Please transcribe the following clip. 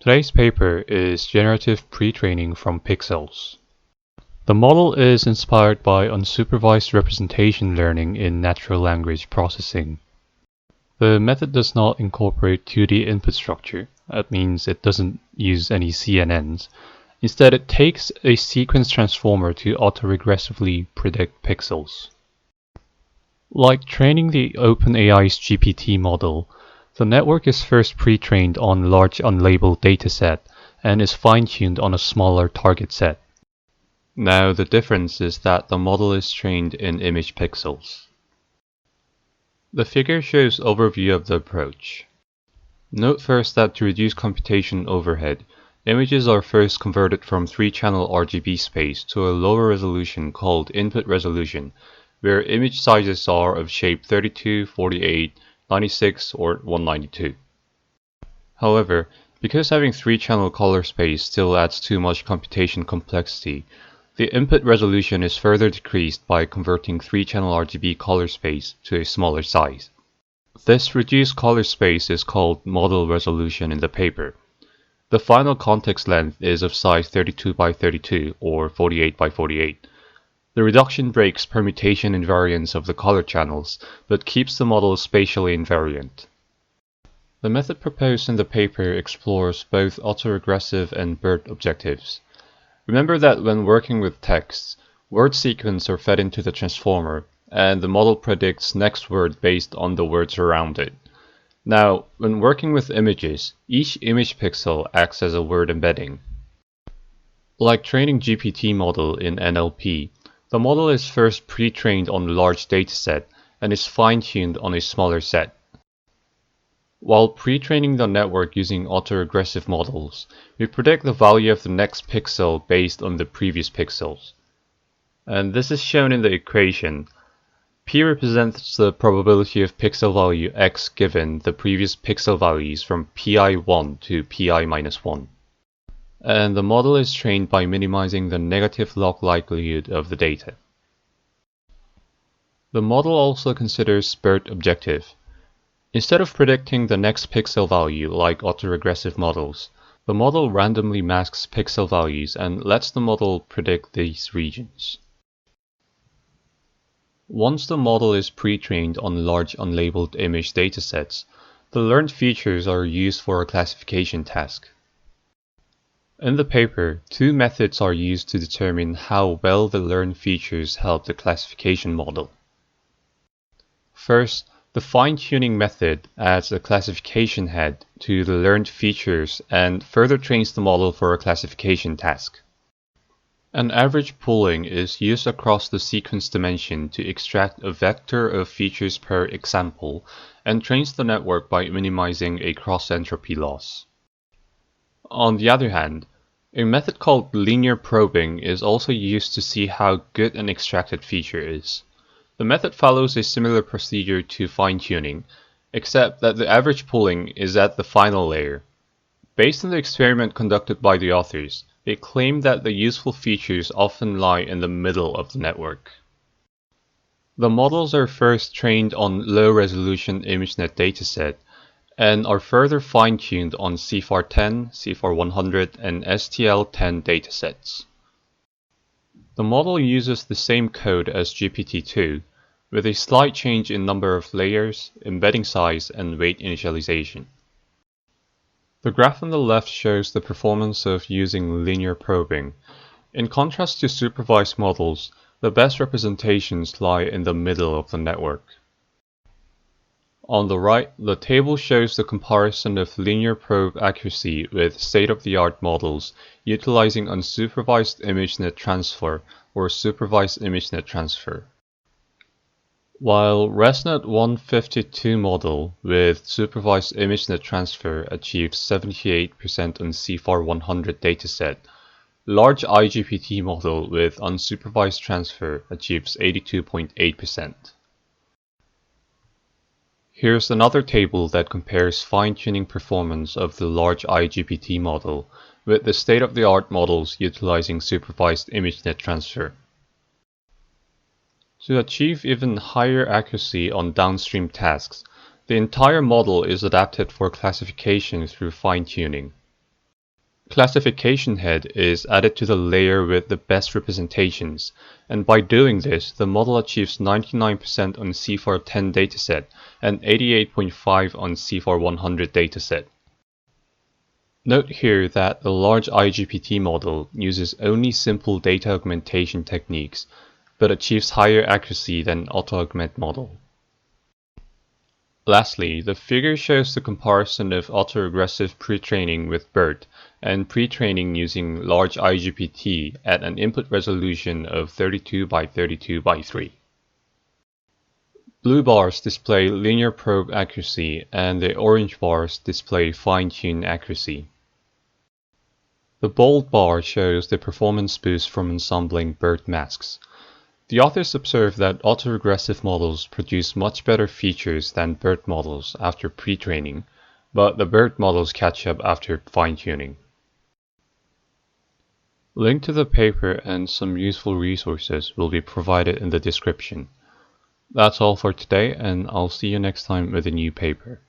Today's paper is Generative Pretraining from Pixels. The model is inspired by unsupervised representation learning in natural language processing. The method does not incorporate 2D input structure. That means it doesn't use any CNNs. Instead, it takes a sequence transformer to autoregressively predict pixels. Like training the OpenAI's GPT model, the network is first pre-trained on a large unlabeled dataset and is fine-tuned on a smaller target set. Now the difference is that the model is trained in image pixels. The figure shows overview of the approach. Note first that to reduce computation overhead, images are first converted from 3-channel RGB space to a lower resolution called input resolution, where image sizes are of shape 32, 48, 96, or 192. However, because having 3-channel color space still adds too much computation complexity, the input resolution is further decreased by converting 3-channel RGB color space to a smaller size. This reduced color space is called model resolution in the paper. The final context length is of size 32 by 32 or 48 by 48. The reduction breaks permutation invariance of the color channels, but keeps the model spatially invariant. The method proposed in the paper explores both autoregressive and BERT objectives. Remember that when working with texts, word sequences are fed into the transformer, and the model predicts next word based on the words around it. Now, when working with images, each image pixel acts as a word embedding. Like training GPT model in NLP, the model is first pre-trained on a large dataset and is fine-tuned on a smaller set. While pre-training the network using autoregressive models, we predict the value of the next pixel based on the previous pixels. And this is shown in the equation. P represents the probability of pixel value x given the previous pixel values from pi1 to pi-1. And the model is trained by minimizing the negative log likelihood of the data. The model also considers BERT objective. Instead of predicting the next pixel value like autoregressive models, the model randomly masks pixel values and lets the model predict these regions. Once the model is pre-trained on large unlabeled image datasets, the learned features are used for a classification task. In the paper, 2 methods are used to determine how well the learned features help the classification model. First, the fine-tuning method adds a classification head to the learned features and further trains the model for a classification task. An average pooling is used across the sequence dimension to extract a vector of features per example and trains the network by minimizing a cross-entropy loss. On the other hand, a method called linear probing is also used to see how good an extracted feature is. The method follows a similar procedure to fine-tuning, except that the average pooling is at the final layer. Based on the experiment conducted by the authors, they claim that the useful features often lie in the middle of the network. The models are first trained on low-resolution ImageNet dataset, and are further fine-tuned on CIFAR10, CIFAR100, and STL10 datasets. The model uses the same code as GPT-2, with a slight change in number of layers, embedding size, and weight initialization. The graph on the left shows the performance of using linear probing. In contrast to supervised models, the best representations lie in the middle of the network. On the right, the table shows the comparison of linear probe accuracy with state-of-the-art models utilizing unsupervised ImageNet transfer or supervised ImageNet transfer. While ResNet 152 model with supervised ImageNet transfer achieves 78% on CIFAR100 dataset, large IGPT model with unsupervised transfer achieves 82.8%. Here's another table that compares fine-tuning performance of the large IGPT model with the state-of-the-art models utilizing supervised ImageNet transfer. To achieve even higher accuracy on downstream tasks, the entire model is adapted for classification through fine-tuning. Classification head is added to the layer with the best representations, and by doing this, the model achieves 99% on CFAR 10 dataset and 88.5 on CFAR 100 dataset. Note here that the large IGPT model uses only simple data augmentation techniques, but achieves higher accuracy than auto-augment model. Lastly, the figure shows the comparison of autoregressive pretraining with BERT and pretraining using large IGPT at an input resolution of 32 by 32 by 3. Blue bars display linear probe accuracy and the orange bars display fine-tune accuracy. The bold bar shows the performance boost from ensembling BERT masks. The authors observe that autoregressive models produce much better features than BERT models after pre-training, but the BERT models catch up after fine-tuning. Link to the paper and some useful resources will be provided in the description. That's all for today, and I'll see you next time with a new paper.